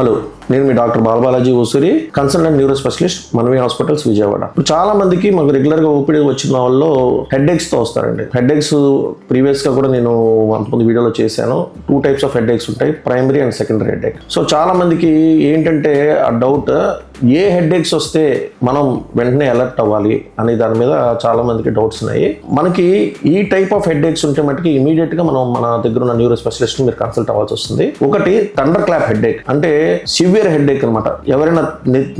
Hello, నేను మీ doctor బాలబాలాజీ ఊసూరి, consultant neuro specialist, మనవి hospitals, Vijayawada. చాలా మందికి మాకు రెగ్యులర్ గా ఓపీడీ వచ్చిన వాళ్ళు హెడ్ఏక్స్ తో వస్తారండి. హెడ్ఏక్స్ ప్రీవియస్ గా కూడా నేను అంతకుముందు వీడియోలో చేశాను. 2 types ఆఫ్ హెడ్ఏక్స్ ఉంటాయి, primary and secondary headache. So చాలా మందికి ఏంటంటే ఆ డౌట్, ఏ హెడ్ఏక్స్ వస్తే మనం వెంటనే అలర్ట్ అవ్వాలి అనే దాని మీద చాలా మందికి డౌట్స్ ఉన్నాయి. మనకి ఈ టైప్ ఆఫ్ హెడ్ఏక్స్ ఉంటే మటుకి ఇమీడియట్ గా మనం మన దగ్గర ఉన్న న్యూరో స్పెషలిస్ట్ మీరు కన్సల్ట్ అవ్వాల్సి వస్తుంది. ఒకటి థండర్ క్లాప్ హెడ్ఏక్, అంటే సివియర్ హెడ్ఏక్ అనమాట. ఎవరైనా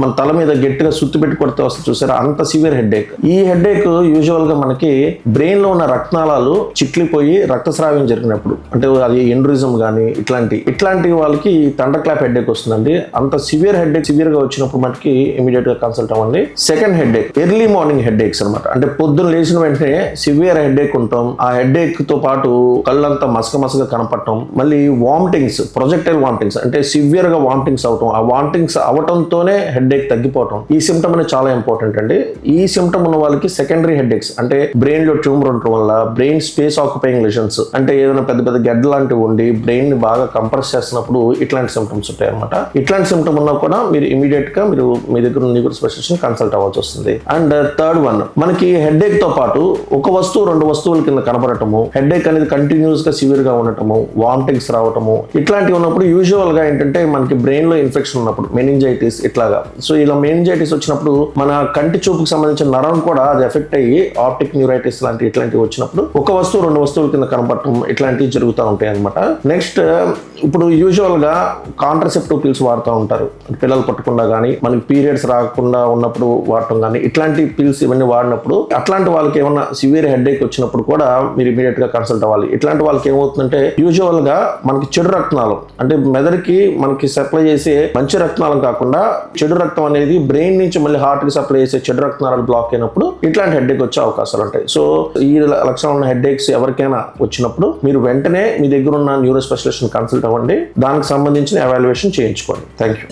మన తల మీద గట్టిగా సుత్తి పెట్టి కొడితే వస్తే చూసారా, అంత సివియర్ హెడ్ఏక్. ఈ హెడ్ఏక్ యూజువల్ గా మనకి బ్రెయిన్ లో ఉన్న రక్తనాళాలు చిట్లిపోయి రక్తస్రావం జరిగినప్పుడు, అంటే అది ఎండ్రిజం కానీ ఇట్లాంటి వాళ్ళకి థండర్ క్లాప్ హెడ్ఏక్ వస్తుందండి. అంత సివియర్ హెడ్ఏక్ సివియర్ గా వచ్చినప్పుడు మనకి ఇమీడియట్ గా కన్సల్ట్ అవ్వండి. Second headache early morning headaches అనమాట. అంటే పొద్దున్న లేచిన వెంటనే సివియర్ హెడ్ఏక్ ఉంటాం. ఆ హెడ్ఏక్ తో పాటు కళ్ళంతా మసకగా కనపడటం, మళ్ళీ వామిటింగ్స్, ప్రొజెక్టైల్ వామిటింగ్స్, అంటే సివియర్ గా వామిటింగ్స్ అవటం, ఆ వామిటింగ్స్ అవటంతోనే హెడ్ఏక్ తగ్గిపోవటం. ఈ సిమ్టమ్ అనేది చాలా ఇంపార్టెంట్ అండి. ఈ సిమ్టమ్ ఉన్న వాళ్ళకి సెకండరీ హెడ్ఏక్స్, అంటే బ్రెయిన్ లో ట్యూమర్ ఉండటం వల్ల బ్రెయిన్ స్పేస్ ఆక్యుపైయింగ్ లెషన్స్, అంటే ఏదైనా పెద్ద గడ్డ లాంటివి ఉండి బ్రెయిన్ ని బాగా కంప్రెస్ చేస్తున్నప్పుడు ఇట్లాంటి సిమ్టమ్స్ ఉంటాయి అనమాట. ఇట్లాంటి సిమ్టమ్ ఉన్నా కూడా మీరు ఇమీడియట్ గా మీరు మీ దగ్గర న్యూరో స్పెషలిస్ట్ కన్సల్ట్ అవ్వాల్సి వస్తుంది. అండ్ థర్డ్ వన్, మనకి హెడ్ఏక్ తో పాటు ఒక వస్తువు 2 వస్తువుల కింద కనపడటము, హెడ్ఏక్ అనేది కంటిన్యూస్ గా సివియర్ గా ఉండటము, వామిటింగ్స్ రావటము, ఇట్లాంటివి ఉన్నప్పుడు యూజువల్ గా ఏంటంటే మనకి బ్రెయిన్ లో ఇన్ఫెక్షన్ ఉన్నప్పుడు, మెనింజైటిస్ ఇట్లాగా. సో ఇలా మెనింజైటిస్ వచ్చినప్పుడు మన కంటి చూపుకు సంబంధించిన నరం కూడా అది ఎఫెక్ట్ అయ్యి ఆప్టిక్ న్యూరైటిస్ లాంటి ఇట్లాంటివి వచ్చినప్పుడు ఒక వస్తువు 2 వస్తువుల కింద కనపడటం ఇట్లాంటివి జరుగుతూ ఉంటాయి అనమాట. నెక్స్ట్, ఇప్పుడు యూజువల్ గా కాంట్రసెప్టివ్ పిల్స్ వాడుతూ ఉంటారు, పిల్లలు పట్టకుండా కానీ మనకి పీరియడ్స్ రాకుండా ఉన్నప్పుడు వాడటం కానీ, ఇట్లాంటి పిల్స్ ఇవన్నీ వాడినప్పుడు అట్లాంటి వాళ్ళకి ఏమన్నా సివియర్ హెడ్ఏక్ వచ్చినప్పుడు కూడా మీరు ఇమీడియట్ గా కన్సల్ట్ అవ్వాలి. ఇట్లాంటి వాళ్ళకి ఏమవుతుందంటే యూజువల్ గా మనకి చెడు రక్తనాళం, అంటే మెదడుకి మనకి సప్లై చేసే మంచి రక్తనాళం కాకుండా చెడు రక్తం అనేది బ్రెయిన్ నుంచి మళ్ళీ హార్ట్ కి సప్లై చేసే చెడు రక్తనాళాలు బ్లాక్ అయినప్పుడు ఇట్లాంటి హెడ్ఏక్ వచ్చే అవకాశాలు ఉంటాయి. సో ఈ లక్షణాలు ఉన్న హెడ్ఏక్స్ ఎవరికైనా వచ్చినప్పుడు మీరు వెంటనే మీ దగ్గర ఉన్న న్యూరో స్పెషలిస్ట్ కన్సల్ట్ అవ్వండి. దానికి సంబంధించిన ఎవాల్యుయేషన్ చేయించుకోండి. Thank you.